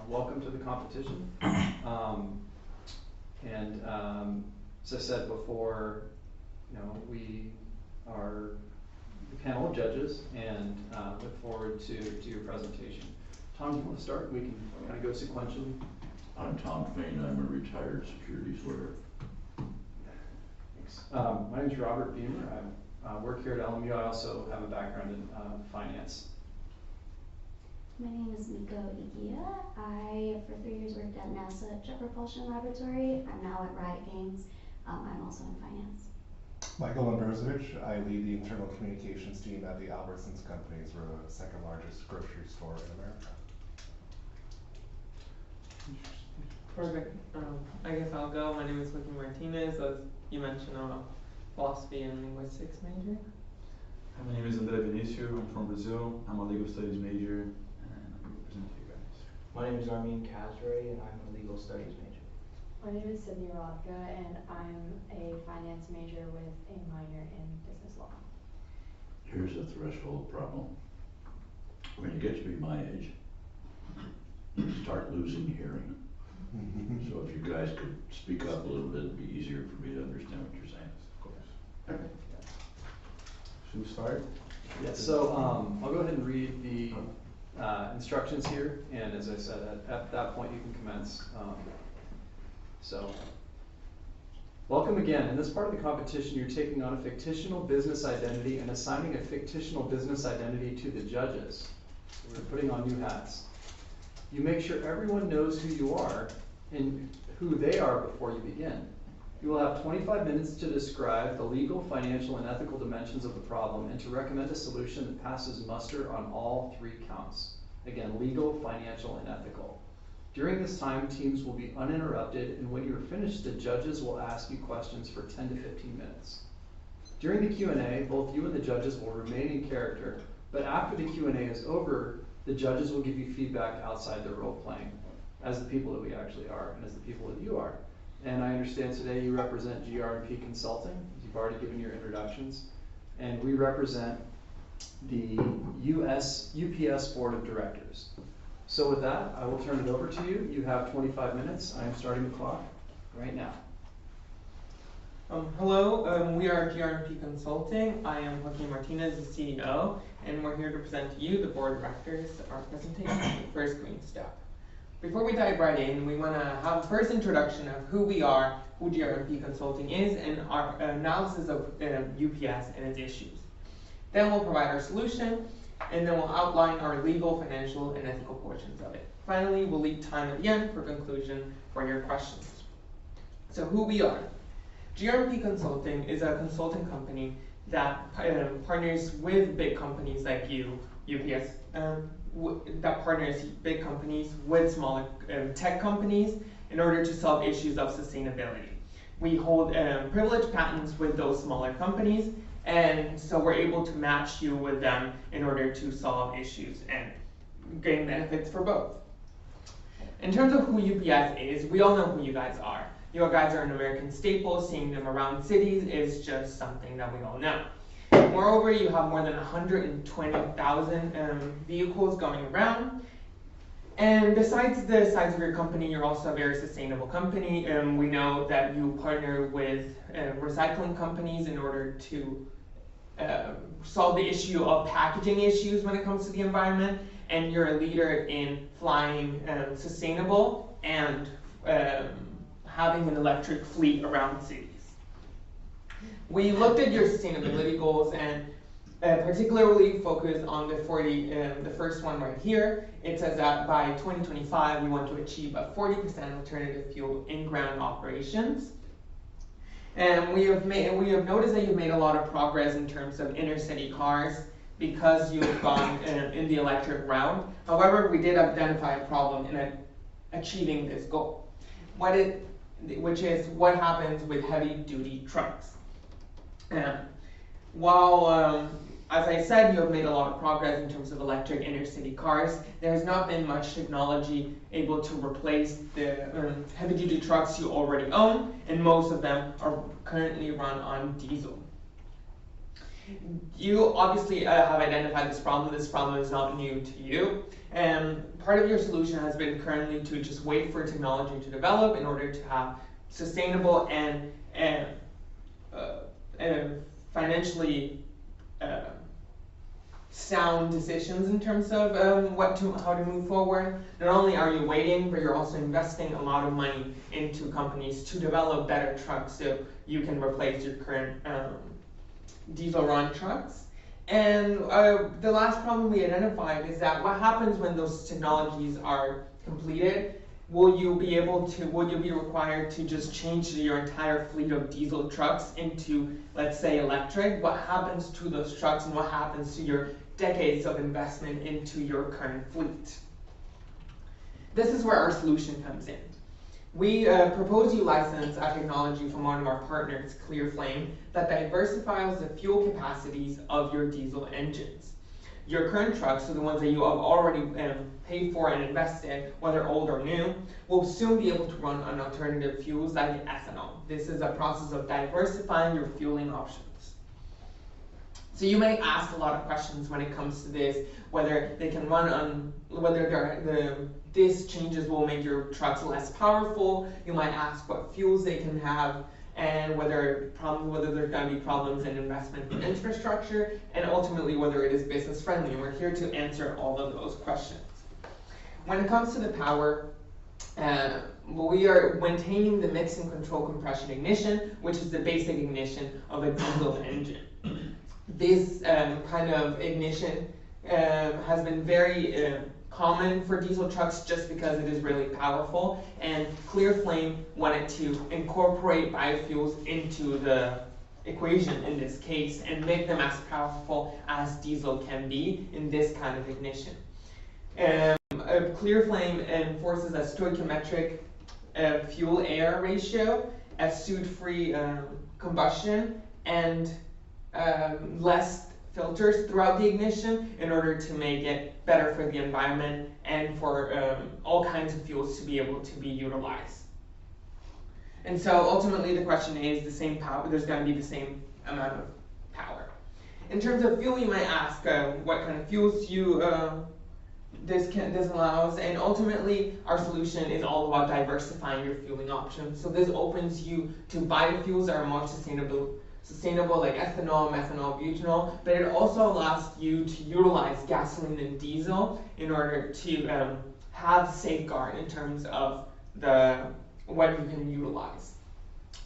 welcome to the competition. As I said before, we are the panel of judges and look forward to your presentation. Tom, do you want to start? We can kind of go sequentially. I'm Tom Fain. I'm a retired securities lawyer. Thanks. My name is Robert Beamer. I work here at LMU. I also have a background in finance. My name is Miko Igia. I, for 3 years, worked at NASA Jet Propulsion Laboratory. I'm now at Riot Games. I'm also in finance. Michael Ambrozovic. I lead the internal communications team at the Albertsons Companies. We're the second largest grocery store in America. Perfect. I guess I'll go. My name is Joaquin Martinez. As you mentioned, I'm a philosophy and linguistics major. Hi, my name is André Benicio. I'm from Brazil. I'm a legal studies major, and I'm representing you guys. My name is Armin Kazray, and I'm a legal studies major. My name is Sydney Rodka, and I'm a finance major with a minor in business law. Here's a threshold problem. When you get to be my age, you start losing hearing. So if you guys could speak up a little bit, it'd be easier for me to understand what you're saying. Of course. Should we start? Yeah, so I'll go ahead and read the instructions here, and as I said, at that point you can commence. Welcome again. In this part of the competition, you're taking on a fictional business identity and assigning a fictional business identity to the judges. So we're putting on new hats. You make sure everyone knows who you are and who they are before you begin. You will have 25 minutes to describe the legal, financial, and ethical dimensions of the problem and to recommend a solution that passes muster on all 3 counts. Again, legal, financial, and ethical. During this time, teams will be uninterrupted, and when you are finished, the judges will ask you questions for 10 to 15 minutes. During the Q&A, both you and the judges will remain in character, but after the Q&A is over, the judges will give you feedback outside their role playing, as the people that we actually are, and as the people that you are. And I understand today you represent GR&P Consulting. You've already given your introductions. And we represent the UPS Board of Directors. So with that, I will turn it over to you. You have 25 minutes. I am starting the clock right now. Hello, we are GR&P Consulting. I am Joaquin Martinez, the CEO, and we're here to present to you, the board of directors, our presentation, the first green step. Before we dive right in, we want to have a first introduction of who we are, who GR&P Consulting is, and our analysis of UPS and its issues. Then we'll provide our solution, and then we'll outline our legal, financial, and ethical portions of it. Finally, we'll leave time at the end for conclusion for your questions. So who we are. GR&P Consulting is a consulting company that partners with big companies like UPS, that partners big companies with smaller tech companies in order to solve issues of sustainability. We hold privileged patents with those smaller companies, and so we're able to match you with them in order to solve issues and gain benefits for both. In terms of who UPS is, we all know who you guys are. You guys are an American staple. Seeing them around cities is just something that we all know. Moreover, you have more than 120,000 vehicles going around. And besides the size of your company, you're also a very sustainable company. We know that you partner with recycling companies in order to solve the issue of packaging issues when it comes to the environment. And you're a leader in flying sustainable and having an electric fleet around cities. We looked at your sustainability goals and particularly focused on the first one right here. It says that by 2025 we want to achieve a 40% alternative fuel in-ground operations. And we have noticed that you've made a lot of progress in terms of inner city cars because you've gone in the electric route. However, we did identify a problem in achieving this goal, which is what happens with heavy-duty trucks. While, as I said, you have made a lot of progress in terms of electric inner-city cars, there has not been much technology able to replace the heavy-duty trucks you already own, and most of them are currently run on diesel. You obviously have identified this problem. This problem is not new to you. Part of your solution has been currently to just wait for technology to develop in order to have sustainable and financially sound decisions in terms of how to move forward. Not only are you waiting, but you're also investing a lot of money into companies to develop better trucks so you can replace your current diesel run trucks. And the last problem we identified is that what happens when those technologies are completed? Will you be required to just change your entire fleet of diesel trucks into, let's say, electric? What happens to those trucks, and what happens to your decades of investment into your current fleet? This is where our solution comes in. We propose you license a technology from one of our partners, ClearFlame, that diversifies the fuel capacities of your diesel engines. Your current trucks, so the ones that you have already paid for and invested, whether old or new, will soon be able to run on alternative fuels like ethanol. This is a process of diversifying your fueling options. So you may ask a lot of questions when it comes to this, whether they can run on, these changes will make your trucks less powerful. You might ask what fuels they can have, and whether there's going to be problems in investment in infrastructure, and ultimately whether it is business friendly. We're here to answer all of those questions. When it comes to the power, we are maintaining the mix and control compression ignition, which is the basic ignition of a diesel engine. This kind of ignition has been very common for diesel trucks just because it is really powerful, and ClearFlame wanted to incorporate biofuels into the equation in this case and make them as powerful as diesel can be in this kind of ignition. ClearFlame enforces a stoichiometric fuel-air ratio, a soot-free combustion, and less filters throughout the ignition in order to make it better for the environment and for all kinds of fuels to be able to be utilized. And so ultimately the question is the same power, there's going to be the same amount of power. In terms of fuel, you might ask what kind of fuels this allows, and ultimately our solution is all about diversifying your fueling options. So this opens you to biofuels that are more sustainable like ethanol, methanol, butanol, but it also allows you to utilize gasoline and diesel in order to have safeguard in terms of what you can utilize.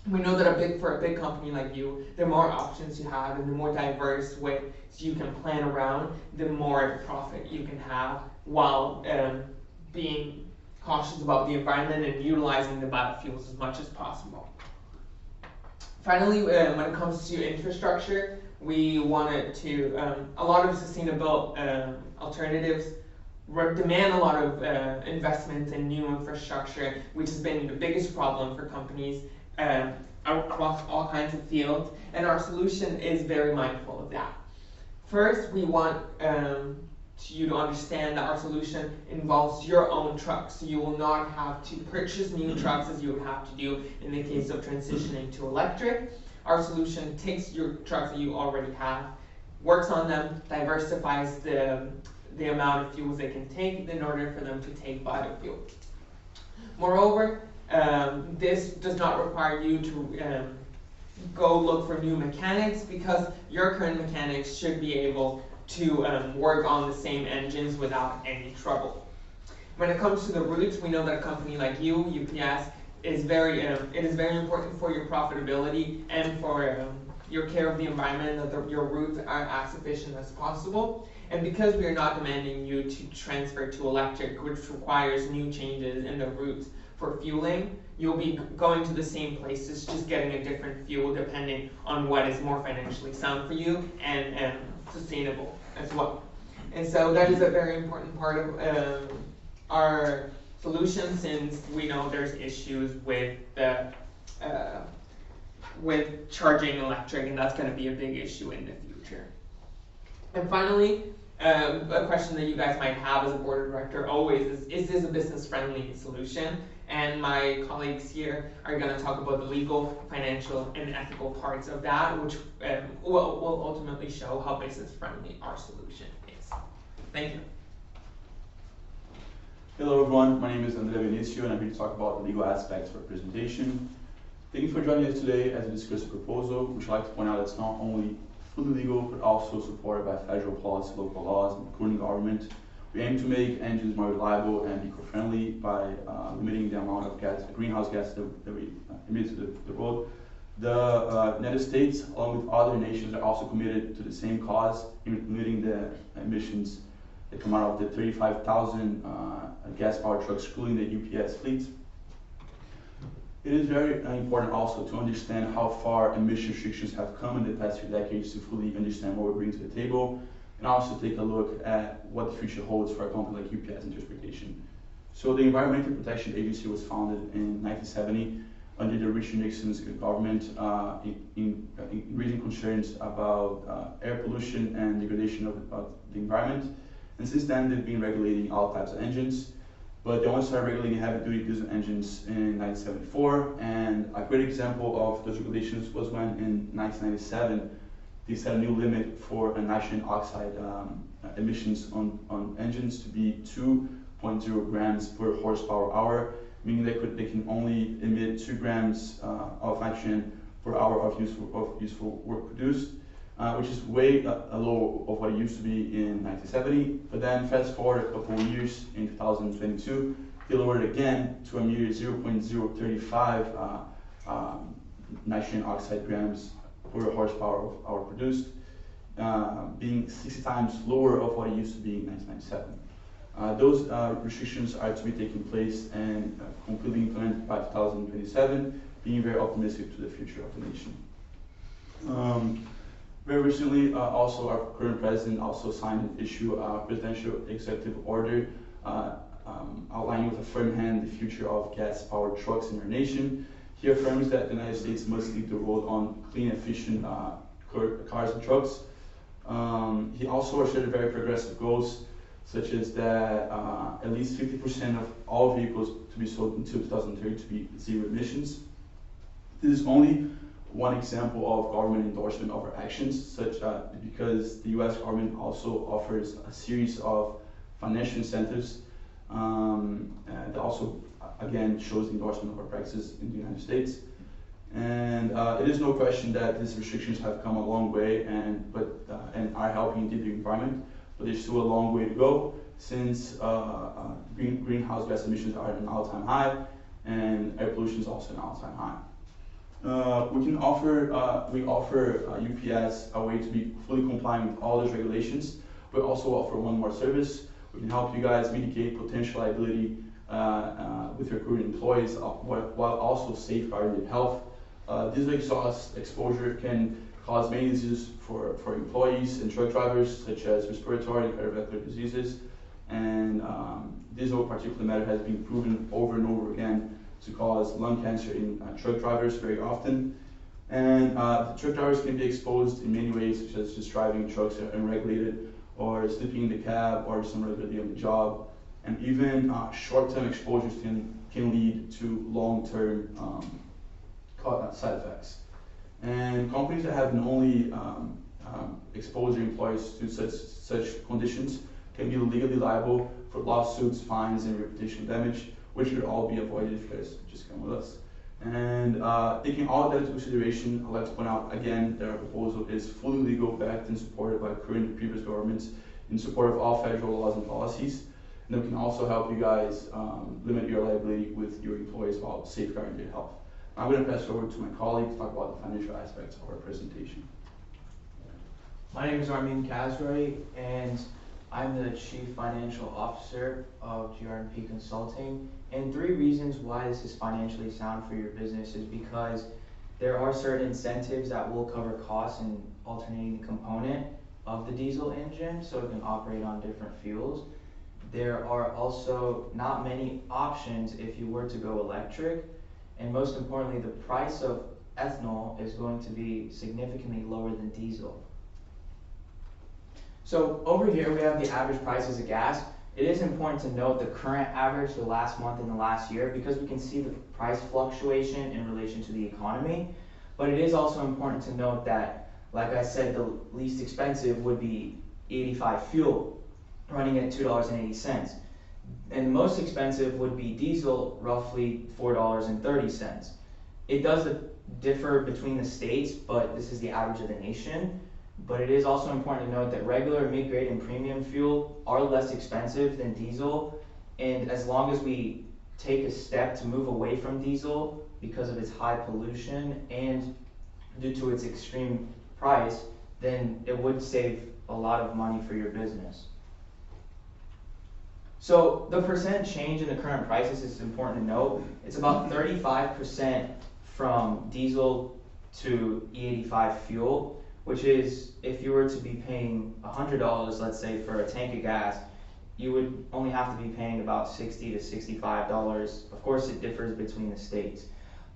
We know that for a big company like you, the more options you have and the more diverse ways you can plan around, the more profit you can have while being cautious about the environment and utilizing the biofuels as much as possible. Finally, when it comes to infrastructure, we wanted to, a lot of sustainable alternatives demand a lot of investment in new infrastructure, which has been the biggest problem for companies across all kinds of fields, and our solution is very mindful of that. First, we want you to understand that our solution involves your own trucks, so you will not have to purchase new trucks as you would have to do in the case of transitioning to electric. Our solution takes your trucks that you already have, works on them, diversifies the amount of fuels they can take in order for them to take biofuel. Moreover, this does not require you to go look for new mechanics, because your current mechanics should be able to work on the same engines without any trouble. When it comes to the routes, we know that a company like you, UPS, is it is very important for your profitability and for your care of the environment that your routes are as efficient as possible. And because we are not demanding you to transfer to electric, which requires new changes in the routes for fueling, you'll be going to the same places, just getting a different fuel depending on what is more financially sound for you and sustainable as well. And so that is a very important part of our solution, since we know there's issues with charging electric, and that's going to be a big issue in the future. And finally, a question that you guys might have as a board of director always is this a business-friendly solution? and my colleagues here are going to talk about the legal, financial, and ethical parts of that, which will ultimately show how business-friendly our solution is. Thank you. Hello everyone, my name is Andrea Benicio and I'm here to talk about the legal aspects for our presentation. Thank you for joining us today as we discuss the proposal, which I'd like to point out it's not only fully legal but also supported by federal policy, local laws, including government. We aim to make engines more reliable and eco-friendly by limiting the amount of greenhouse gas that we emit to the world. The United States, along with other nations, are also committed to the same cause in limiting the emissions that come out of the 35,000 gas-powered trucks, excluding the UPS fleet. It is very important also to understand how far emission restrictions have come in the past few decades to fully understand what we bring to the table, and also take a look at what the future holds for a company like UPS in transportation. So the Environmental Protection Agency was founded in 1970 under the Richard Nixon's government in raising concerns about air pollution and degradation of the environment. And since then, they've been regulating all types of engines. But they only started regulating heavy-duty diesel engines in 1974. And a great example of those regulations was when, in 1997, they set a new limit for nitrogen oxide emissions on engines to be 2.0 grams per horsepower hour, meaning they can only emit 2 grams of nitrogen per hour of useful work produced. Which is way low of what it used to be in 1970. But then fast forward a couple of years in 2022, they lowered it again to a mere 0.035 nitrogen oxide grams per horsepower of hour produced, being 60 times lower of what it used to be in 1997. Those restrictions are to be taking place and completely implemented by 2027, being very optimistic to the future of the nation. Very recently, also our current president also signed and issued a presidential executive order outlining with a firm hand the future of gas-powered trucks in our nation. He affirms that the United States must lead the road on clean, efficient cars and trucks. He also asserted very progressive goals, such as that at least 50% of all vehicles to be sold until 2030 to be zero emissions. This is only one example of government endorsement of our actions, because the US government also offers a series of financial incentives that also, again, shows the endorsement of our practices in the United States. And it is no question that these restrictions have come a long way and are helping indeed the environment, but there's still a long way to go since greenhouse gas emissions are at an all-time high and air pollution is also an all-time high. We offer UPS a way to be fully compliant with all those regulations, but also offer one more service. We can help you guys mitigate potential liability with your current employees while also safeguarding their health. Diesel exhaust exposure can cause many diseases for employees and truck drivers, such as respiratory and cardiovascular diseases. And diesel particulate matter has been proven over and over again to cause lung cancer in truck drivers very often. And truck drivers can be exposed in many ways, such as just driving trucks unregulated, or sleeping in the cab, or some regularity on the job. And even short-term exposures can lead to long-term side effects. And companies that have only exposed their employees to such conditions can be legally liable for lawsuits, fines, and reputational damage, which could all be avoided if you guys just come with us. And taking all of that into consideration, I'd like to point out again that our proposal is fully legal, backed and supported by current and previous governments in support of all federal laws and policies. And then we can also help you guys limit your liability with your employees while safeguarding their health. I'm going to pass it over to my colleague to talk about the financial aspects of our presentation. My name is Armin Kazroy, and I'm the Chief Financial Officer of GR&P Consulting. And 3 reasons why this is financially sound for your business is because there are certain incentives that will cover costs in alternating the component of the diesel engine so it can operate on different fuels. There are also not many options if you were to go electric. And most importantly, the price of ethanol is going to be significantly lower than diesel. So over here we have the average prices of gas. it is important to note the current average, the last month and the last year, because we can see the price fluctuation in relation to the economy. But it is also important to note that, like I said, the least expensive would be 85 fuel, running at $2.80. And the most expensive would be diesel, roughly $4.30. It does differ between the states, but this is the average of the nation. But it is also important to note that regular, mid-grade, and premium fuel are less expensive than diesel. And as long as we take a step to move away from diesel because of its high pollution and due to its extreme price, then it would save a lot of money for your business. So the percent change in the current prices is important to note. It's about 35% from diesel to E85 fuel, which is, if you were to be paying $100, let's say, for a tank of gas, you would only have to be paying about $60 to $65. Of course, it differs between the states.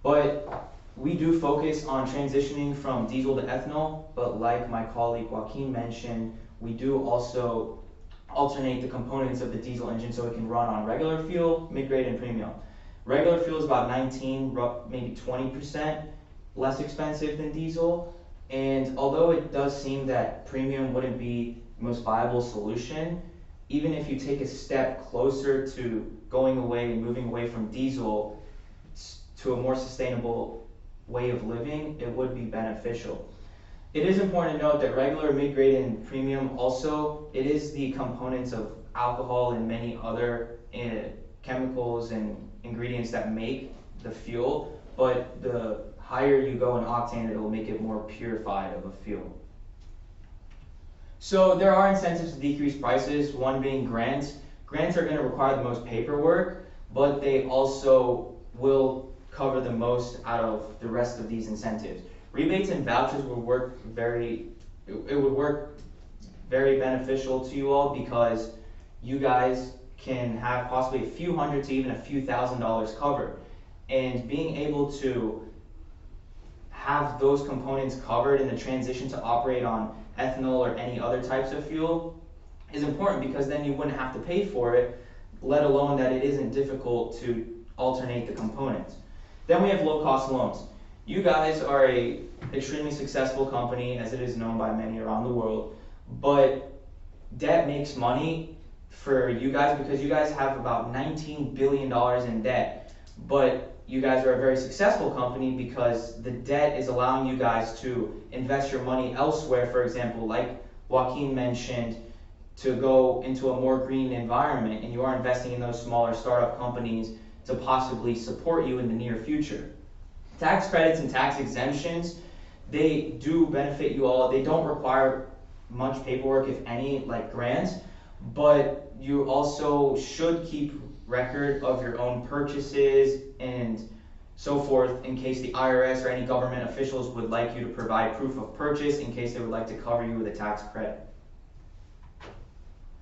But we do focus on transitioning from diesel to ethanol, but like my colleague Joaquin mentioned, we do also alternate the components of the diesel engine so it can run on regular fuel, mid-grade, and premium. Regular fuel is about 19, maybe 20% less expensive than diesel. And although it does seem that premium wouldn't be the most viable solution, even if you take a step closer to going away and moving away from diesel to a more sustainable way of living, it would be beneficial. It is important to note that regular, mid-grade, and premium also, it is the components of alcohol and many other chemicals and ingredients that make the fuel, but the higher you go in octane, it will make it more purified of a fuel. So there are incentives to decrease prices, one being grants. Grants are going to require the most paperwork, but they also will cover the most out of the rest of these incentives. Rebates and vouchers would work very beneficial to you all, because you guys can have possibly a few hundred to even a few $1,000s covered. And being able to have those components covered in the transition to operate on ethanol or any other types of fuel is important, because then you wouldn't have to pay for it, let alone that it isn't difficult to alternate the components. Then we have low-cost loans. You guys are a extremely successful company, as it is known by many around the world, but debt makes money for you guys because you guys have about $19 billion in debt. But you guys are a very successful company because the debt is allowing you guys to invest your money elsewhere, for example, like Joaquin mentioned, to go into a more green environment, and you are investing in those smaller startup companies to possibly support you in the near future. Tax credits and tax exemptions, they do benefit you all. They don't require much paperwork, if any, like grants, but you also should keep record of your own purchases and so forth, in case the IRS or any government officials would like you to provide proof of purchase, in case they would like to cover you with a tax credit.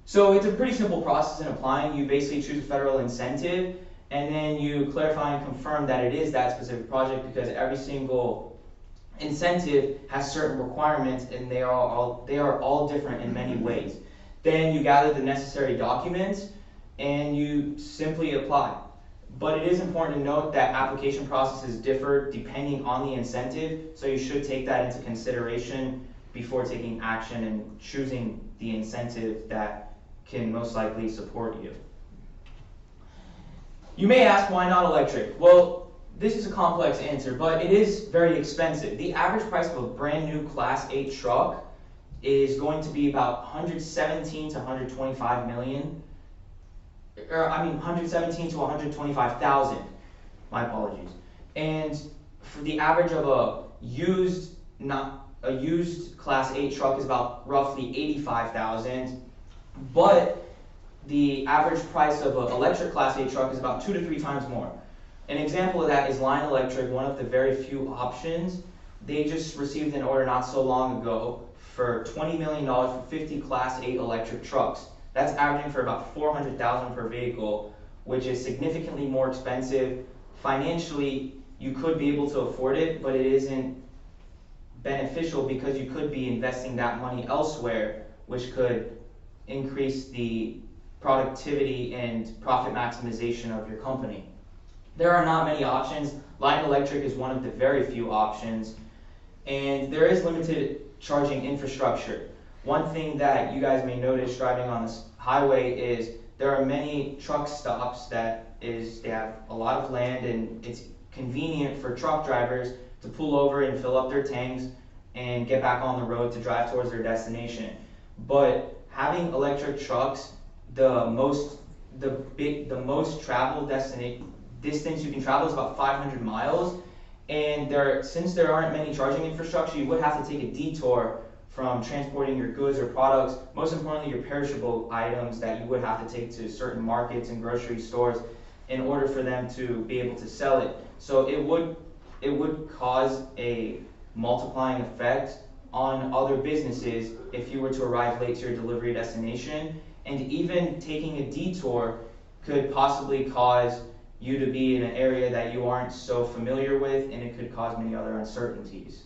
So it's a pretty simple process in applying. You basically choose a federal incentive, and then you clarify and confirm that it is that specific project, because every single incentive has certain requirements, and they are all different in many ways. Then you gather the necessary documents, and you simply apply. But it is important to note that application processes differ depending on the incentive, so you should take that into consideration before taking action and choosing the incentive that can most likely support you. You may ask, why not electric? Well, this is a complex answer, but it is very expensive. The average price of a brand new Class 8 truck is going to be about 117 to 125 million. 117 to 125,000. My apologies. And for the average of a used Class 8 truck is about roughly 85,000. But the average price of an electric Class 8 truck is about 2 to 3 times more. An example of that is Line Electric, one of the very few options. They just received an order not so long ago for $20 million for 50 Class 8 electric trucks. That's averaging for about $400,000 per vehicle, which is significantly more expensive. Financially, you could be able to afford it, but it isn't beneficial because you could be investing that money elsewhere, which could increase the productivity and profit maximization of your company. There are not many options. Light electric is one of the very few options, and there is limited charging infrastructure. One thing that you guys may notice driving on this highway is there are many truck stops they have a lot of land, and it's convenient for truck drivers to pull over and fill up their tanks and get back on the road to drive towards their destination. But having electric trucks, the most traveled distance you can travel is about 500 miles, and since there aren't many charging infrastructure, you would have to take a detour from transporting your goods or products, most importantly your perishable items that you would have to take to certain markets and grocery stores in order for them to be able to sell it. So it would cause a multiplying effect on other businesses if you were to arrive late to your delivery destination, and even taking a detour could possibly cause you to be in an area that you aren't so familiar with, and it could cause many other uncertainties.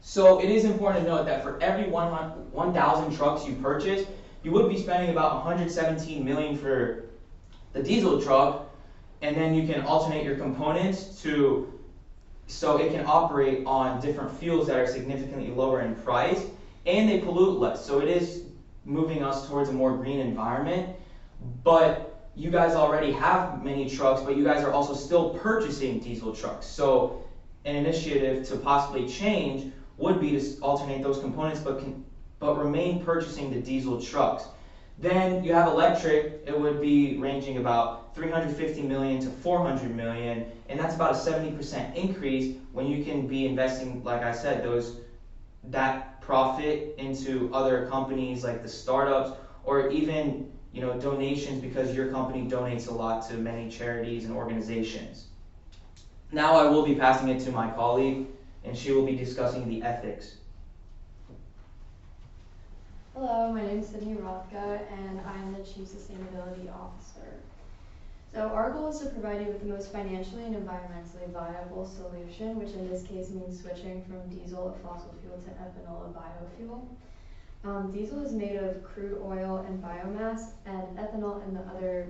So it is important to note that for every 1,000 trucks you purchase, you would be spending about $117 million for the diesel truck, and then you can alternate your components so it can operate on different fuels that are significantly lower in price, and they pollute less. So it is moving us towards a more green environment. But you guys already have many trucks, but you guys are also still purchasing diesel trucks. So an initiative to possibly change would be to alternate those components, but remain purchasing the diesel trucks. Then you have electric. It would be ranging about $350 million to $400 million, and that's about a 70% increase when you can be investing, like I said, that profit into other companies like the startups, or even donations, because your company donates a lot to many charities and organizations. Now I will be passing it to my colleague, and she will be discussing the ethics. Hello, my name is Sydney Rothka, and I am the Chief Sustainability Officer. So our goal is to provide you with the most financially and environmentally viable solution, which in this case means switching from diesel, a fossil fuel, to ethanol, a biofuel. Diesel is made of crude oil and biomass, and ethanol and the other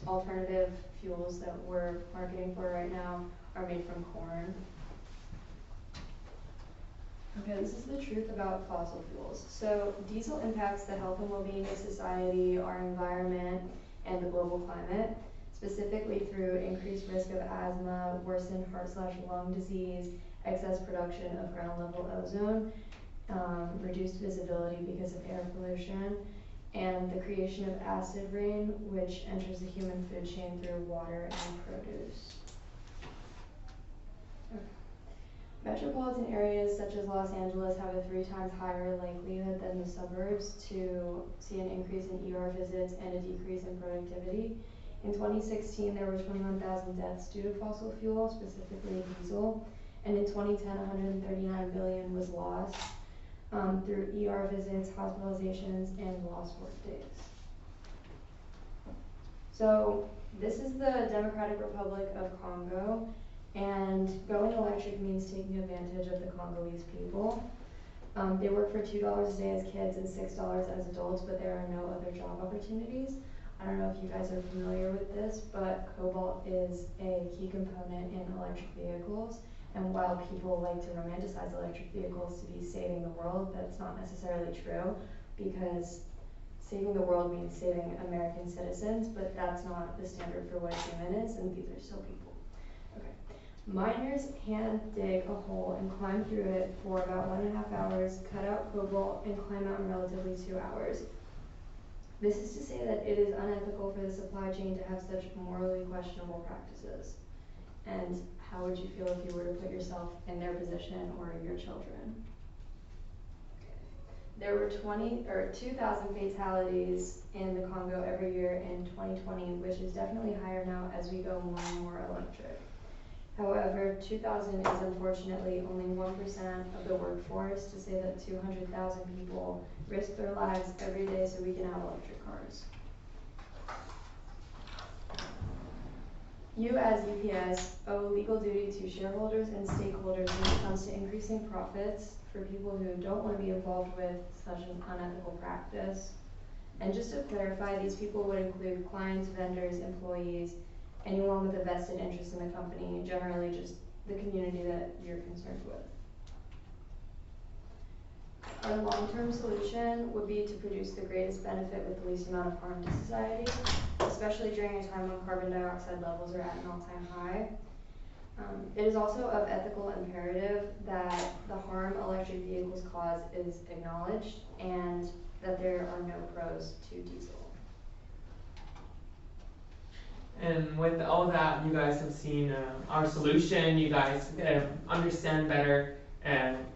alternative fuels that we're marketing for right now are made from corn. Okay, this is the truth about fossil fuels. So diesel impacts the health and well-being of society, our environment, and the global climate, specifically through increased risk of asthma, worsened heart/lung disease, excess production of ground-level ozone, reduced visibility because of air pollution, and the creation of acid rain, which enters the human food chain through water and produce. Okay. Metropolitan areas such as Los Angeles have a 3 times higher likelihood than the suburbs to see an increase in ER visits and a decrease in productivity. In 2016, there were 21,000 deaths due to fossil fuel, specifically diesel, and in 2010, $139 billion was lost through ER visits, hospitalizations, and lost work days. So this is the Democratic Republic of Congo, and going electric means taking advantage of the Congolese people. They work for $2 a day as kids and $6 as adults, but there are no other job opportunities. I don't know if you guys are familiar with this, but cobalt is a key component in electric vehicles. And while people like to romanticize electric vehicles to be saving the world, that's not necessarily true, because saving the world means saving American citizens, but that's not the standard for what a human is, and these are still people. Okay. Miners hand dig a hole and climb through it for about 1.5 hours, cut out cobalt, and climb out in relatively 2 hours. This is to say that it is unethical for the supply chain to have such morally questionable practices. And how would you feel if you were to put yourself in their position or your children? There were 2,000 fatalities in the Congo every year in 2020, which is definitely higher now as we go more and more electric. However, 2,000 is unfortunately only 1% of the workforce, to say that 200,000 people risk their lives every day so we can have electric cars. You as UPS owe legal duty to shareholders and stakeholders when it comes to increasing profits for people who don't want to be involved with such an unethical practice. And just to clarify, these people would include clients, vendors, employees, anyone with a vested interest in the company, generally just the community that you're concerned with. Our long-term solution would be to produce the greatest benefit with the least amount of harm to society, especially during a time when carbon dioxide levels are at an all-time high. It is also of ethical imperative that the harm electric vehicles cause is acknowledged and that there are no pros to diesel. And with all that, you guys have seen our solution. You guys understand better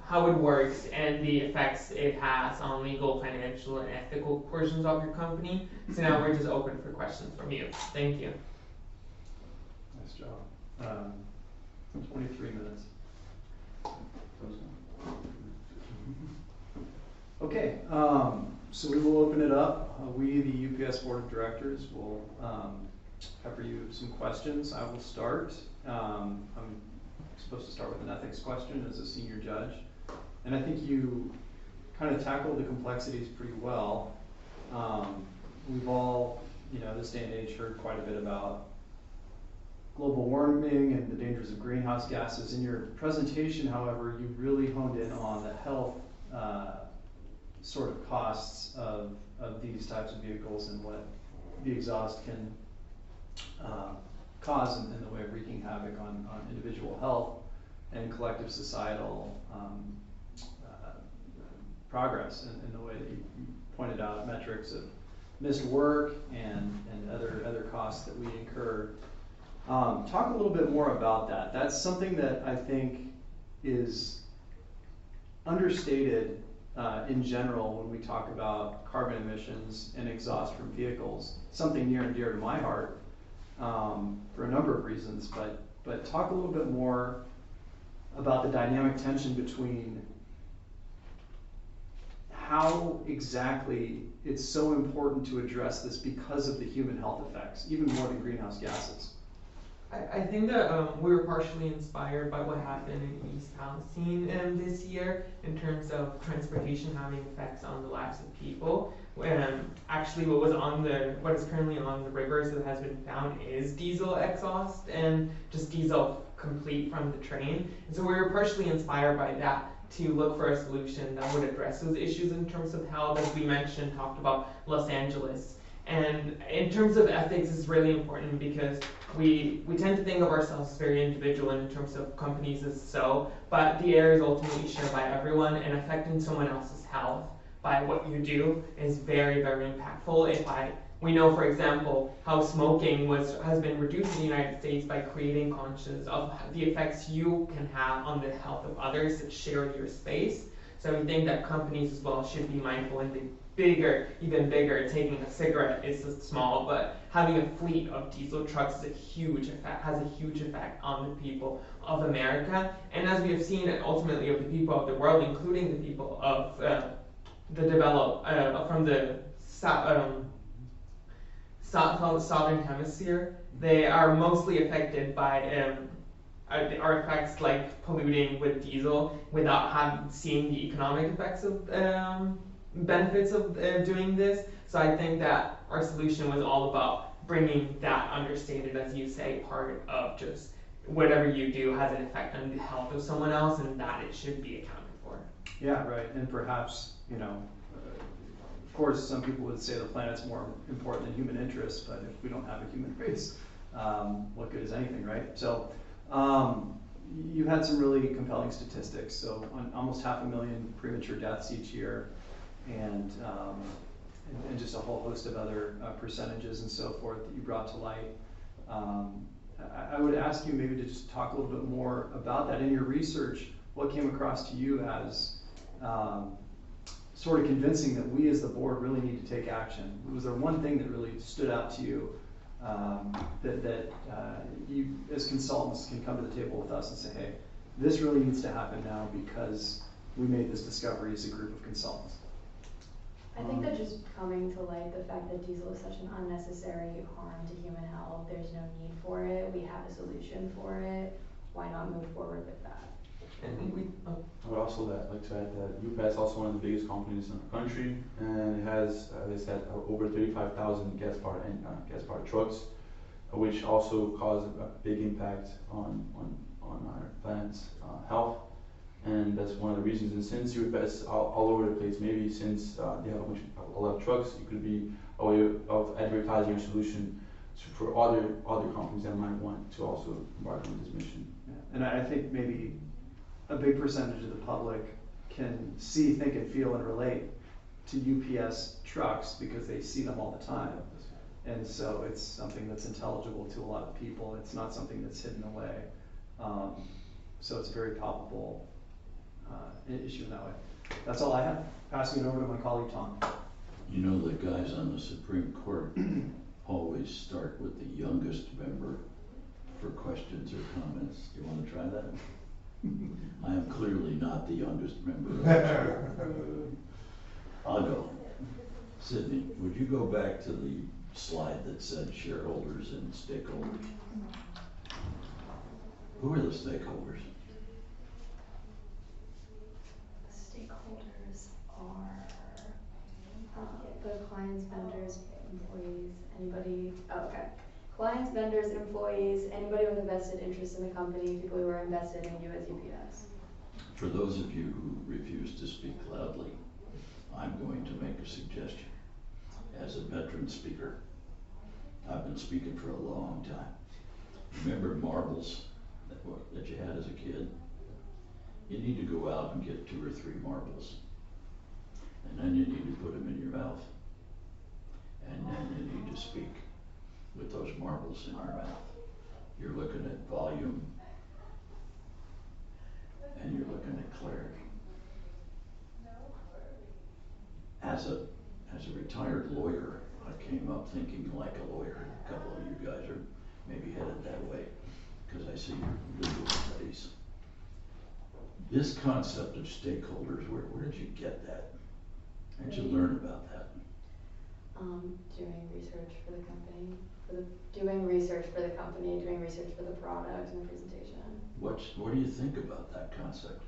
how it works and the effects it has on legal, financial, and ethical portions of your company. So now we're just open for questions from you. Thank you. Nice job. 23 minutes. Okay, so we will open it up. We, the UPS Board of Directors, will have for you some questions. I will start. I'm supposed to start with an ethics question as a senior judge. And I think you kind of tackled the complexities pretty well. We've all, this day and age, heard quite a bit about global warming and the dangers of greenhouse gases. In your presentation, however, you really honed in on the health sort of costs of these types of vehicles and what the exhaust can cause in the way of wreaking havoc on individual health and collective societal progress in the way that you pointed out metrics of missed work and other costs that we incur. Talk a little bit more about that. That's something that I think is understated in general when we talk about carbon emissions and exhaust from vehicles. Something near and dear to my heart for a number of reasons, but talk a little bit more about the dynamic tension between how exactly it's so important to address this because of the human health effects, even more than greenhouse gases. I think that we were partially inspired by what happened in East Palestine this year in terms of transportation having effects on the lives of people. Actually, what is currently on the rivers that has been found is diesel exhaust and just diesel complete from the train. And so we were partially inspired by that to look for a solution that would address those issues in terms of health, as we mentioned, talked about Los Angeles. And in terms of ethics, it's really important because we tend to think of ourselves as very individual in terms of companies as so, but the air is ultimately shared by everyone, and affecting someone else's health by what you do is very, very impactful. We know, for example, how smoking has been reduced in the United States by creating conscious of the effects you can have on the health of others that share your space. So we think that companies as well should be mindful and be bigger, even bigger. Taking a cigarette is small, but having a fleet of diesel trucks has a huge effect on the people of America. And as we have seen, ultimately of the people of the world, including the people of from the southern hemisphere, they are mostly affected by our effects like polluting with diesel without seeing the economic effects of benefits of doing this. So I think that our solution was all about bringing that understated, as you say, part of just whatever you do has an effect on the health of someone else, and that it should be accounted for. Yeah, right. And perhaps, of course, some people would say the planet's more important than human interests, but if we don't have a human race, what good is anything, right? So you had some really compelling statistics. So almost 500,000 premature deaths each year, and just a whole host of other percentages and so forth that you brought to light. I would ask you maybe to just talk a little bit more about that. In your research, what came across to you as sort of convincing that we as the board really need to take action? Was there one thing that really stood out to you that you as consultants can come to the table with us and say, hey, this really needs to happen now because we made this discovery as a group of consultants? I think that just coming to light the fact that diesel is such an unnecessary harm to human health, there's no need for it, we have a solution for it, why not move forward with that? And we, oh, I would also like to add that UPS is also one of the biggest companies in the country, and it has, as I said, over 35,000 gas-powered trucks, which also cause a big impact on our planet's health. And that's one of the reasons. And since UPS all over the place, maybe since they have a lot of trucks, it could be a way of advertising a solution for other companies that might want to also embark on this mission. Yeah. And I think maybe a big percentage of the public can see, think, and feel and relate to UPS trucks because they see them all the time. And so it's something that's intelligible to a lot of people. It's not something that's hidden away. So it's a very palpable issue in that way. That's all I have. Passing it over to my colleague Tom. You know, the guys on the Supreme Court always start with the youngest member for questions or comments. Do you want to try that? I am clearly not the youngest member. I'll go. Sydney, would you go back to the slide that said shareholders and stakeholders? Who are the stakeholders? Stakeholders are the clients, vendors, employees, anybody, clients, vendors, employees, anybody with a vested interest in the company, people who are invested in you as UPS. For those of you who refuse to speak loudly, I'm going to make a suggestion. As a veteran speaker, I've been speaking for a long time. Remember marbles that you had as a kid? You need to go out and get 2 or 3 marbles. And then you need to put them in your mouth. And then you need to speak with those marbles in your mouth. You're looking at volume and you're looking at clarity. As a retired lawyer, I came up thinking like a lawyer. A couple of you guys are maybe headed that way because I see your legal studies. This concept of stakeholders, where did you get that? Where did you learn about that? Doing research for the company, doing research for the product and the presentation. What do you think about that concept?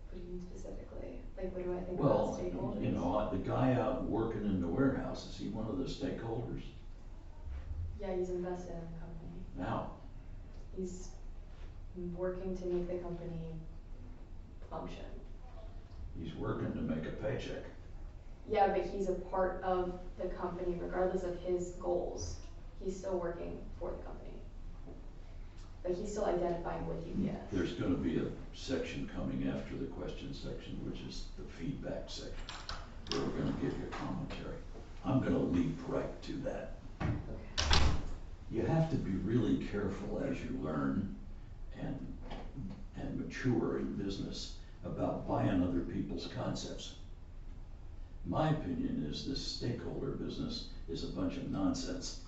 What do you mean specifically? Like, what do I think Well, about stakeholders? you know, the guy out working in the warehouse, is he one of the stakeholders? Yeah, he's invested in the company. Now, He's working to make the company function. he's working to make a paycheck. Yeah, but he's a part of the company regardless of his goals. He's still working for the company. But he's still identifying with UPS. There's going to be a section coming after the question section, which is the feedback section, where we're going to give you commentary. I'm going to leap right to that. Okay. You have to be really careful as you learn and mature in business about buying other people's concepts. My opinion is this stakeholder business is a bunch of nonsense.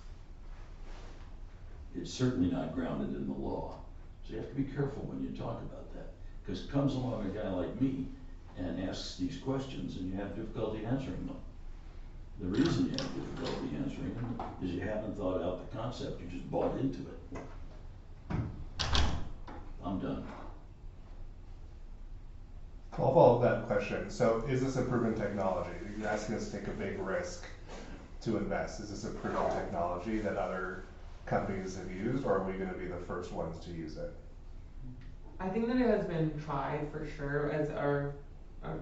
It's certainly not grounded in the law. So you have to be careful when you talk about that. Because comes along a guy like me and asks these questions and you have difficulty answering them. The reason you have difficulty answering them is you haven't thought out the concept, you just bought into it. I'm done. I'll follow that question. So is this a proven technology? You're asking us to take a big risk to invest. Is this a proven technology that other companies have used, or are we going to be the first ones to use it? I think that it has been tried for sure, as our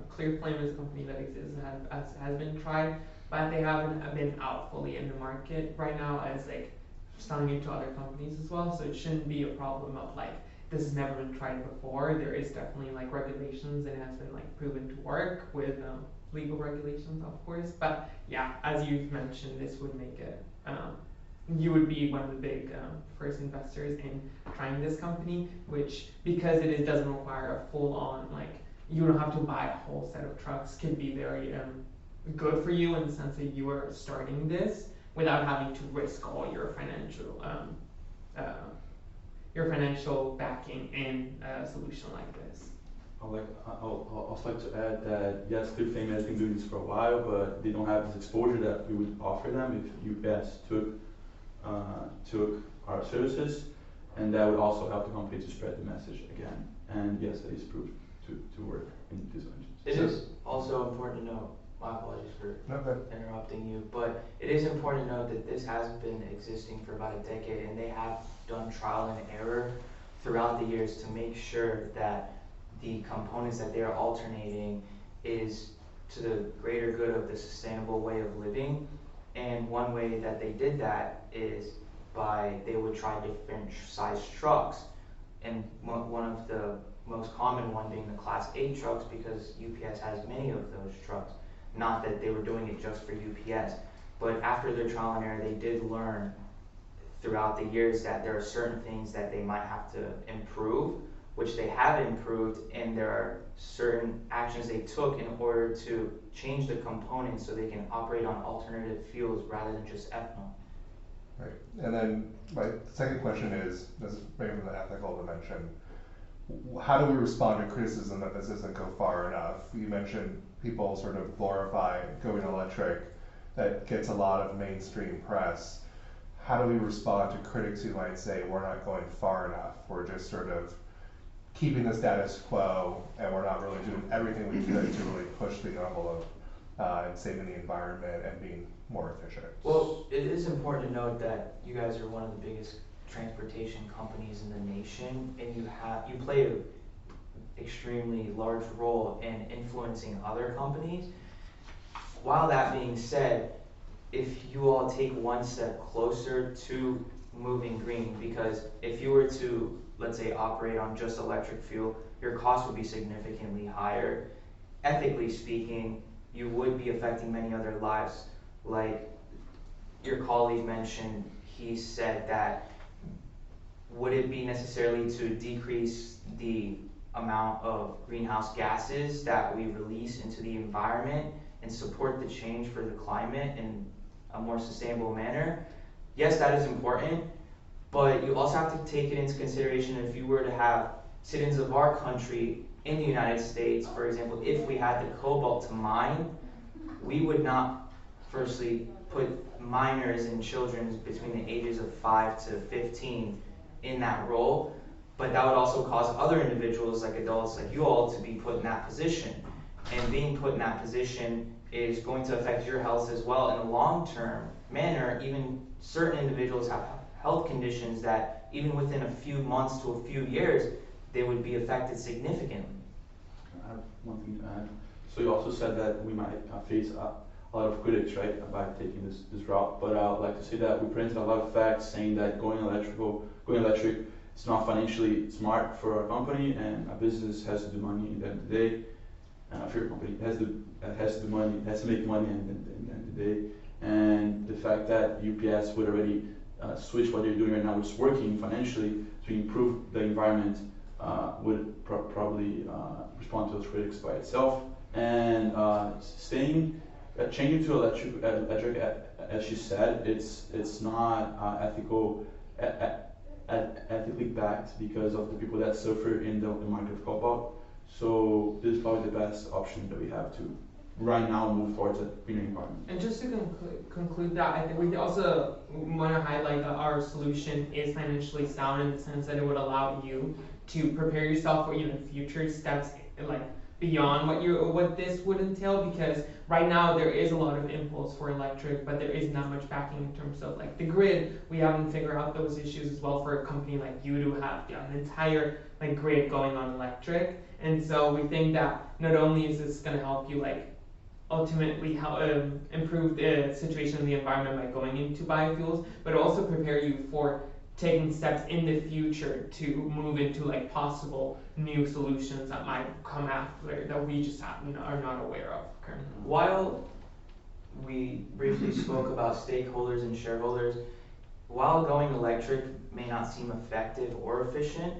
Clear Flame is a company that exists and has been tried, but they haven't been out fully in the market right now as like selling it to other companies as well, so it shouldn't be a problem of like, this has never been tried before. There is definitely like regulations and it has been like proven to work with legal regulations, of course, but yeah, as you've mentioned, this would make it, you would be one of the big first investors in trying this company, which, because it doesn't require a full-on, like, you don't have to buy a whole set of trucks, can be very good for you in the sense that you are starting this without having to risk all your financial backing in a solution like this. I'll also like to add that yes, Clear Flame has been doing this for a while, but they don't have this exposure that we would offer them if UPS took our services, and that would also help the company to spread the message again. and yes, it is proved to work in these engines. It is also important to note, my apologies for Okay. interrupting you, but it is important to note that this has been existing for about a decade, and they have done trial and error throughout the years to make sure that the components that they are alternating is to the greater good of the sustainable way of living. And one way that they did that is they would try different size trucks, and one of the most common one being the Class 8 trucks, because UPS has many of those trucks. Not that they were doing it just for UPS, but after their trial and error, they did learn throughout the years that there are certain things that they might have to improve, which they have improved, and there are certain actions they took in order to change the components so they can operate on alternative fuels rather than just ethanol. Right, and then my second question is, this is maybe from the ethical dimension, how do we respond to criticism that this doesn't go far enough? You mentioned people sort of glorify going electric, that gets a lot of mainstream press. How do we respond to critics who might say we're not going far enough, we're just sort of keeping the status quo, and we're not really doing everything we could to really push the envelope and saving the environment and being more efficient? Well, it is important to note that you guys are one of the biggest transportation companies in the nation, and you play an extremely large role in influencing other companies. While that being said, if you all take one step closer to moving green, because if you were to, let's say, operate on just electric fuel, your cost would be significantly higher. Ethically speaking, you would be affecting many other lives. Like your colleague mentioned, he said that would it be necessarily to decrease the amount of greenhouse gases that we release into the environment and support the change for the climate in a more sustainable manner? Yes, that is important, but you also have to take it into consideration if you were to have citizens of our country in the United States, for example, if we had the cobalt to mine, we would not firstly put minors and children between the ages of 5 to 15 in that role, but that would also cause other individuals, like adults like you all, to be put in that position. And being put in that position is going to affect your health as well in a long-term manner. Even certain individuals have health conditions that even within a few months to a few years, they would be affected significantly. I have one thing to add. So you also said that we might face a lot of critics, right, by taking this route. But I would like to say that we presented a lot of facts saying that going electric, it's not financially smart for our company, and a business has to do money at the end of the day. If your company has to do money, has to make money at the end of the day. And the fact that UPS would already switch what they're doing right now, which is working financially to improve the environment, would probably respond to those critics by itself. And changing to electric, as you said, it's not ethically backed because of the people that suffer in the market of cobalt. So this is probably the best option that we have to right now move towards a greener environment. And just to conclude that, I think we also want to highlight that our solution is financially sound in the sense that it would allow you to prepare yourself for even future steps, like beyond what this would entail, because right now there is a lot of impulse for electric, but there is not much backing in terms of like the grid. We haven't figured out those issues as well for a company like you to have an entire grid going on electric. And so we think that not only is this going to help you ultimately help improve the situation in the environment by going into biofuels, but also prepare you for taking steps in the future to move into possible new solutions that might come after that we just are not aware of currently. While we briefly spoke about stakeholders and shareholders, while going electric may not seem effective or efficient,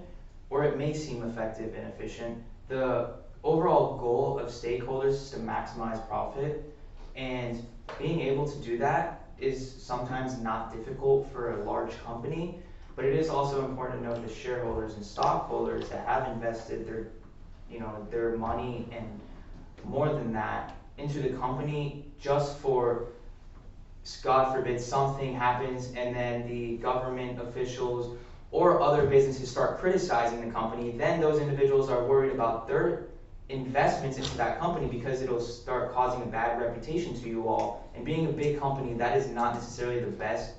or it may seem effective and efficient, the overall goal of stakeholders is to maximize profit, and being able to do that is sometimes not difficult for a large company, but it is also important to note that shareholders and stockholders that have invested their money and more than that into the company just for, God forbid, something happens and then the government officials or other businesses start criticizing the company, then those individuals are worried about their investments into that company because it'll start causing a bad reputation to you all. And being a big company, that is not necessarily the best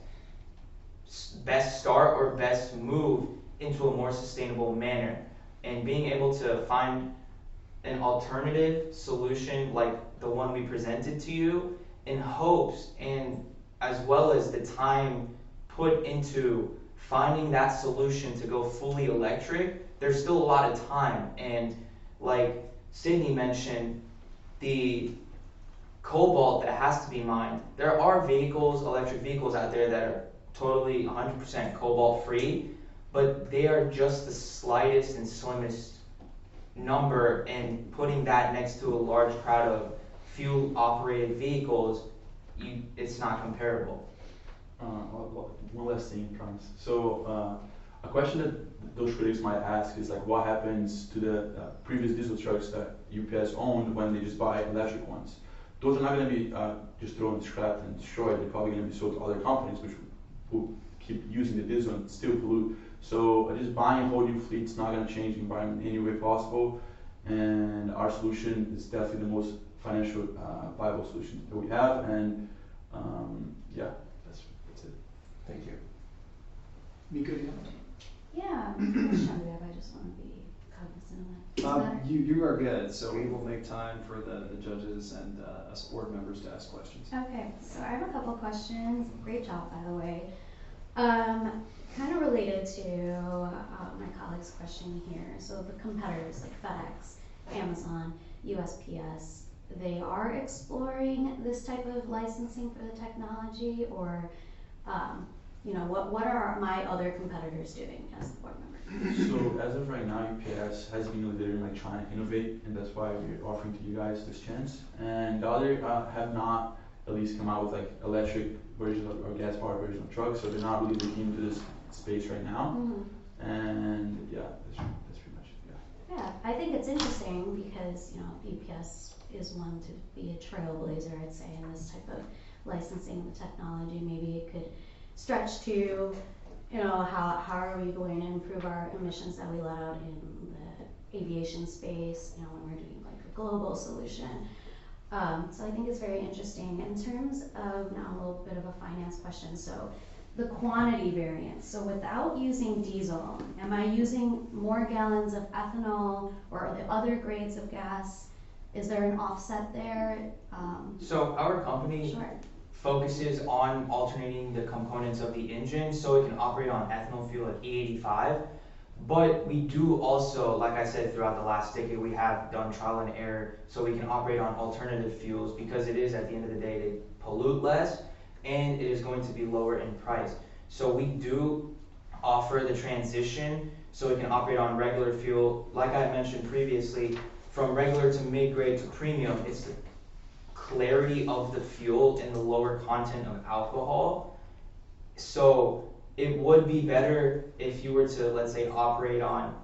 start or best move into a more sustainable manner. And being able to find an alternative solution like the one we presented to you in hopes, and as well as the time put into finding that solution to go fully electric, there's still a lot of time. And like Sydney mentioned, the cobalt that has to be mined, there are vehicles, electric vehicles out there that are totally 100% cobalt free, but they are just the slightest and slimmest number, and putting that next to a large crowd of fuel operated vehicles, it's not comparable. One last thing, promise. So a question that those critics might ask is like, what happens to the previous diesel trucks that UPS owned when they just buy electric ones? Those are not going to be just thrown in scrap and destroyed. They're probably going to be sold to other companies which will keep using the diesel and still pollute. So just buying a whole new fleet is not going to change the environment in any way possible. And our solution is definitely the most financial viable solution that we have. And yeah, that's it. Thank you. Miko, do you have Yeah, I'm sure I just want to be cognizant of that. Is that better? You are good, so we will make time for the judges and us board members to ask questions. Okay, so I have a couple questions. Great job, by the way. Kind of related to my colleague's question here. So the competitors like FedEx, Amazon, USPS, they are exploring this type of licensing for the technology, or what are my other competitors doing as the board member? So as of right now, UPS has been literally like trying to innovate, and that's why we're offering to you guys this chance. And the other have not at least come out with like electric version or gas powered version of trucks, so they're not really looking into this space right now. Mm-hmm. And yeah, that's pretty much it. Yeah, I think it's interesting because UPS is one to be a trailblazer, I'd say, in this type of licensing the technology. Maybe it could stretch to, how are we going to improve our emissions that we let out in the aviation space, when we're doing like a global solution. So I think it's very interesting. In terms of now a little bit of a finance question, so the quantity variance. So without using diesel, am I using more gallons of ethanol or the other grades of gas? Is there an offset there? So our company Sure. focuses on alternating the components of the engine so it can operate on ethanol fuel at E85. But we do also, like I said, throughout the last decade, we have done trial and error so we can operate on alternative fuels, because it is, at the end of the day, they pollute less and it is going to be lower in price. So we do offer the transition so it can operate on regular fuel. Like I mentioned previously, from regular to mid-grade to premium, it's the clarity of the fuel and the lower content of alcohol. So it would be better if you were to, let's say, operate on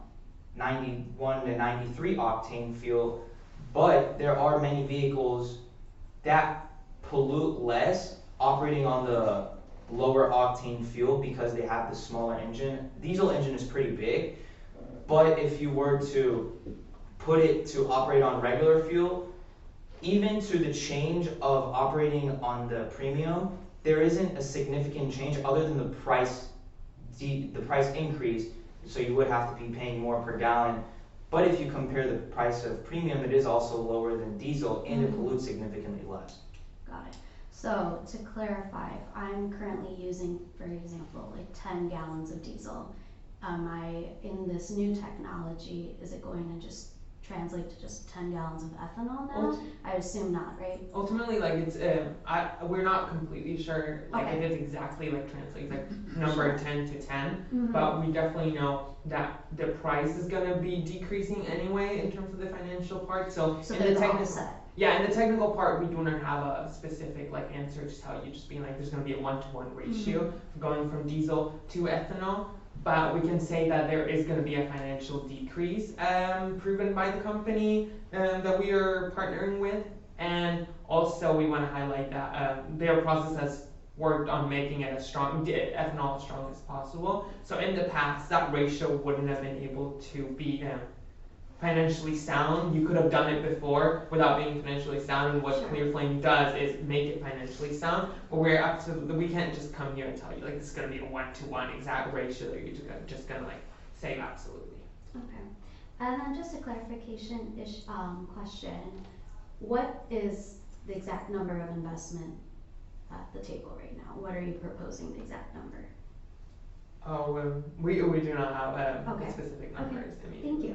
91 to 93 octane fuel, but there are many vehicles that pollute less operating on the lower octane fuel because they have the smaller engine. Diesel engine is pretty big, but if you were to put it to operate on regular fuel, even to the change of operating on the premium, there isn't a significant change other than the price increase, so you would have to be paying more per gallon. But if you compare the price of premium, it is also lower than diesel, and it pollutes significantly less. Got it. So to clarify, if I'm currently using, for example, like 10 gallons of diesel, am I, in this new technology, is it going to just translate to just 10 gallons of ethanol now? I assume not, right? Ultimately, like it's, we're not completely sure, like Okay. it is exactly like translates like number 10 to 10, but we definitely know that the price is gonna be decreasing anyway in terms of the financial part. So in they're the the technical, offset. yeah, in the technical part, we do not have a specific like answer to tell you, just being like there's gonna be a 1-to-1 ratio going from diesel to ethanol. But we can say that there is going to be a financial decrease proven by the company that we are partnering with. And also we want to highlight that their process has worked on making it ethanol as strong as possible. So in the past, that ratio wouldn't have been able to be financially sound. You could have done it before without being financially sound, and what Sure. Clear Flame does is make it financially sound, but we can't just come here and tell you, like, this is going to be a 1-to-1 exact ratio that you're just going to, like, say absolutely. Okay. And then just a clarification-ish question. What is the exact number of investment at the table right now? What are you proposing, the exact number? Oh, we do not have Okay. specific Okay. numbers. I mean, Thank you. yeah.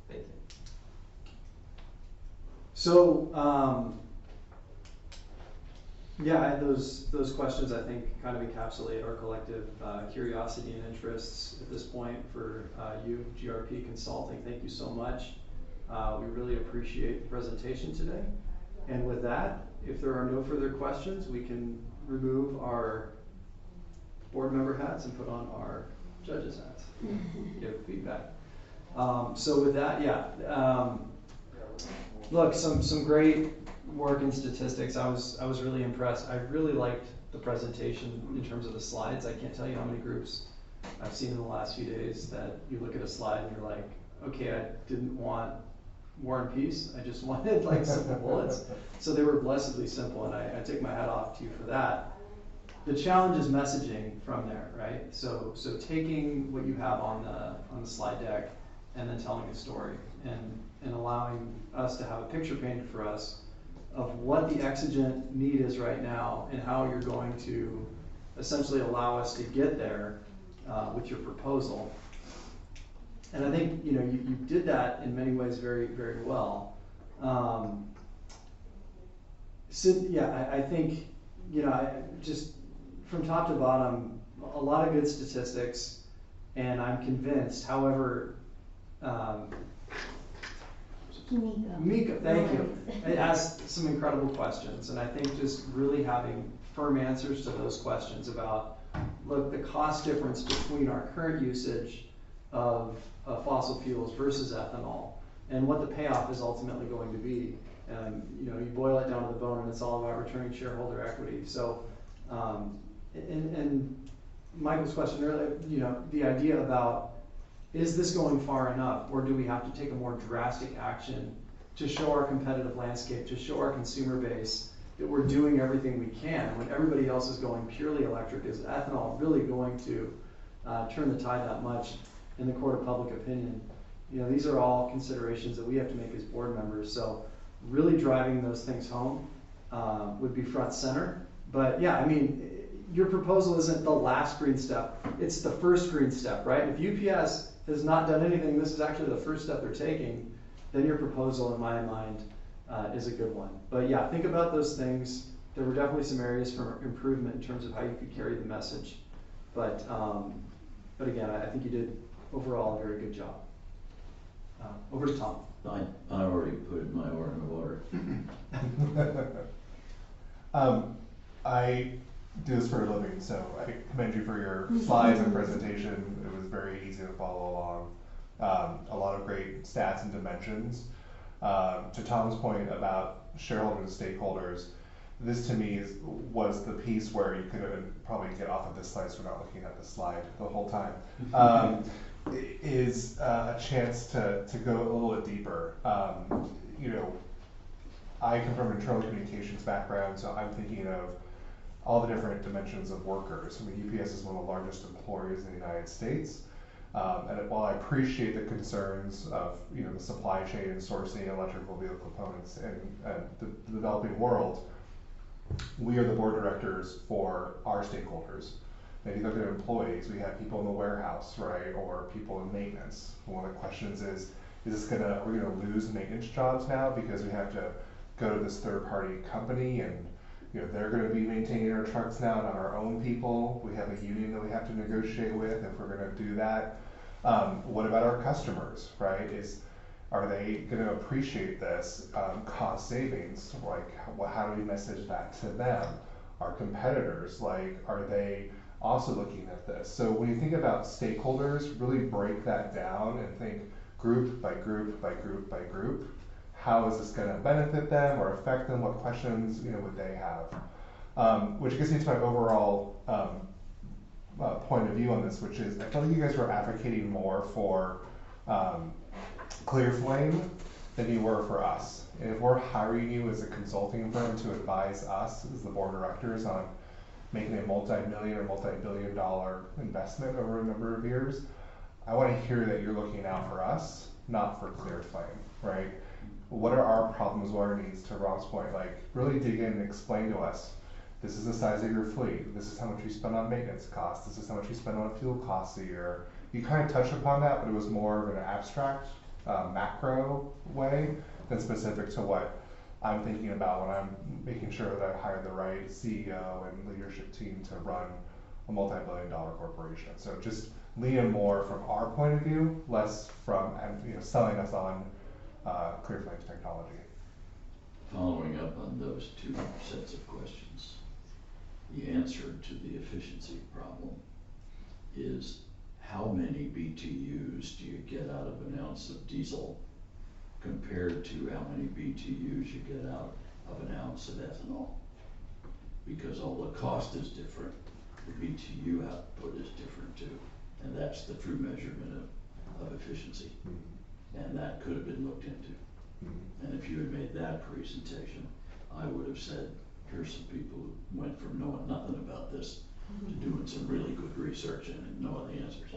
Thank you. So, yeah, those questions I think kind of encapsulate our collective curiosity and interests at this point for you, GR&P Consulting. Thank you so much. We really appreciate the presentation today. And with that, if there are no further questions, we can remove our board member hats and put on our judges hats. Give feedback. So with that, yeah. Look, some great work in statistics. I was really impressed. I really liked the presentation in terms of the slides. I can't tell you how many groups I've seen in the last few days that you look at a slide and you're like, okay, I didn't want War and Peace. I just wanted like simple bullets. So they were blessedly simple, and I take my hat off to you for that. The challenge is messaging from there, right? So taking what you have on the slide deck and then telling a story and allowing us to have a picture painted for us of what the exigent need is right now and how you're going to essentially allow us to get there with your proposal. And I think you did that in many ways very, very well. I think just from top to bottom, a lot of good statistics, and I'm convinced. However, Mika, thank you. It asked some incredible questions, and I think just really having firm answers to those questions about, look, the cost difference between our current usage of fossil fuels versus ethanol, and what the payoff is ultimately going to be. And you boil it down to the bone, and it's all about returning shareholder equity. So, and Michael's question earlier, the idea about, is this going far enough, or do we have to take a more drastic action to show our competitive landscape, to show our consumer base that we're doing everything we can when everybody else is going purely electric? Is ethanol really going to turn the tide that much in the court of public opinion? These are all considerations that we have to make as board members. So really driving those things home would be front center. But yeah, I mean, your proposal isn't the last green step, it's the first green step, right? If UPS has not done anything, this is actually the first step they're taking, then your proposal in my mind is a good one. But yeah, think about those things. There were definitely some areas for improvement in terms of how you could carry the message. But again, I think you did overall a very good job. Over to Tom. I already put my oar in the water. I do this for a living, so I commend you for your slides and presentation. It was very easy to follow along. A lot of great stats and dimensions. To Tom's point about shareholders and stakeholders, this to me was the piece where you could have probably get off of this slide so we're not looking at the slide the whole time. Is a chance to go a little bit deeper. I come from an internal communications background, so I'm thinking of all the different dimensions of workers. I mean, UPS is one of the largest employers in the United States. And while I appreciate the concerns of the supply chain and sourcing electrical vehicle components in the developing world, we are the board directors for our stakeholders. And if you look at employees, we have people in the warehouse, right, or people in maintenance. One of the questions is we're gonna lose maintenance jobs now because we have to go to this third-party company and they're going to be maintaining our trucks now, not our own people. We have a union that we have to negotiate with if we're going to do that. What about our customers, right? Are they going to appreciate this cost savings? Like, how do we message that to them? Our competitors, are they also looking at this? So when you think about stakeholders, really break that down and think group by group by group by group. How is this going to benefit them or affect them? What questions would they have? Which gets me to my overall point of view on this, which is I feel like you guys were advocating more for Clear Flame than you were for us. And if we're hiring you as a consulting firm to advise us as the board of directors on making a multi-million or multi-billion dollar investment over a number of years, I want to hear that you're looking out for us, not for Clear Flame, right? What are our problems, what are our needs? To Rob's point, like really dig in and explain to us, this is the size of your fleet, this is how much you spend on maintenance costs, this is how much you spend on fuel costs a year. You kind of touched upon that, but it was more of an abstract, macro way than specific to what I'm thinking about when I'm making sure that I hire the right CEO and leadership team to run a multi-billion dollar corporation. So just lean in more from our point of view, less from selling us on Clear Flame's technology. Following up on those two sets of questions, the answer to the efficiency problem is how many BTUs do you get out of an ounce of diesel compared to how many BTUs you get out of an ounce of ethanol? Because all the cost is different, the BTU output is different too. And that's the true measurement of efficiency. And that could have been looked into. And if you had made that presentation, I would have said, here's some people who went from knowing nothing about this to doing some really good research and knowing the answers.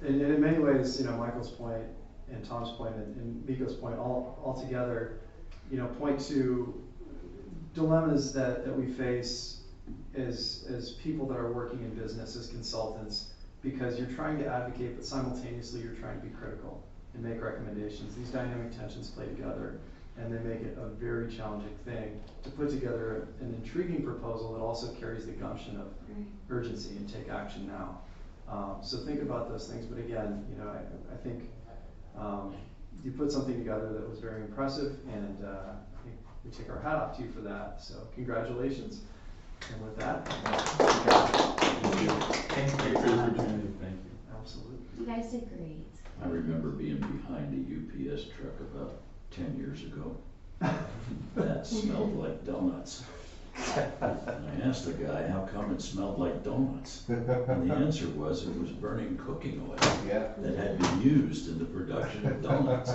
And in many ways, Michael's point and Tom's point and Miko's point all together, point to dilemmas that we face as people that are working in business, as consultants, because you're trying to advocate, but simultaneously you're trying to be critical and make recommendations. These dynamic tensions play together, and they make it a very challenging thing to put together an intriguing proposal that also carries the gumption of urgency and take action now. So think about those things, but again, I think you put something together that was very impressive, and I think we take our hat off to you for that, so congratulations. And with that, Thank you. Thanks for the opportunity. Thank you. absolutely. You guys did great. I remember being behind a UPS truck about 10 years ago. That smelled like donuts. And I asked the guy, how come it smelled like donuts? And the answer was it was burning cooking oil that had been used in the production of donuts.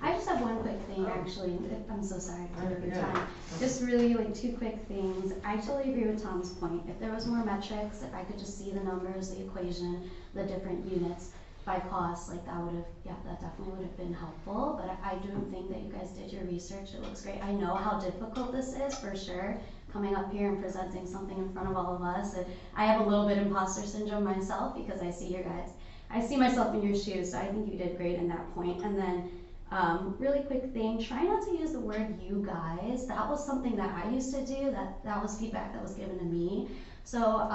I just have one quick thing, actually. I'm so sorry for your time. Just really two quick things. I totally agree with Tom's point. If there was more metrics, if I could just see the numbers, the equation, the different units by cost, that definitely would have been helpful. But I do think that you guys did your research. It looks great. I know how difficult this is for sure, coming up here and presenting something in front of all of us. And I have a little bit imposter syndrome myself because I see you guys. I see myself in your shoes, so I think you did great in that point. And then really quick thing, try not to use the word you guys. That was something that I used to do. That was feedback that was given to me. So,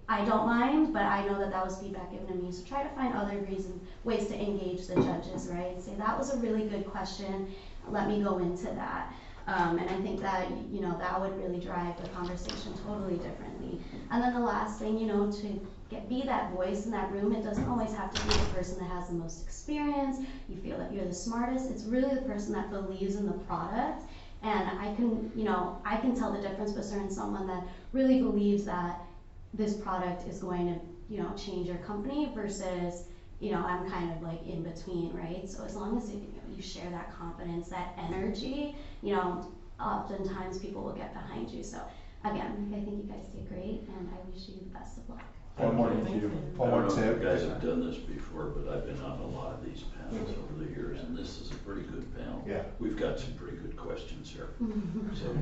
I don't mind, but I know that was feedback given to me. So try to find other ways to engage the judges, right? Say, that was a really good question. Let me go into that. And I think that, that would really drive the conversation totally differently. And then the last thing, to be that voice in that room, it doesn't always have to be the person that has the most experience. You feel that you're the smartest. It's really the person that believes in the product. And I can tell the difference between someone that really believes that this product is going to, change your company versus, I'm kind of in between, right? So as long as you share that confidence, that energy, oftentimes people will get behind you. So again, I think you guys did great, and I wish you the best of luck. One more I tip. don't know if you guys have done this before, but I've been on a lot of these panels over the years, and this is a pretty good panel. Yeah. We've got some pretty good questions here. So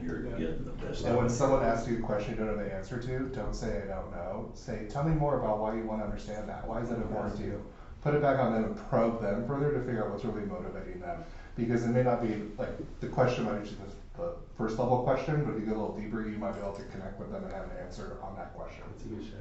you're getting the best. And when someone asks you a question you don't know the answer to, don't say I don't know. Say, tell me more about why you want to understand that. Why is that important to you? Put it back on them and probe them further to figure out what's really motivating them. Because it may not be the question might be the first level question, but if you go a little deeper, you might be able to connect with them and have an answer on that question.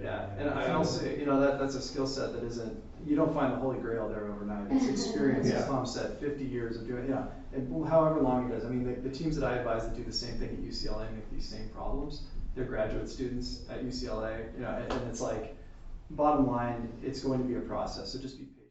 Yeah, and I'll say, that's a skill set that isn't, you don't find the holy grail there overnight. It's experience, as Tom said, 50 years of doing, and however long it is. I mean, the teams that I advise that do the same thing at UCLA make these same problems. They're graduate students at UCLA, and it's bottom line, it's going to be a process, so just be patient.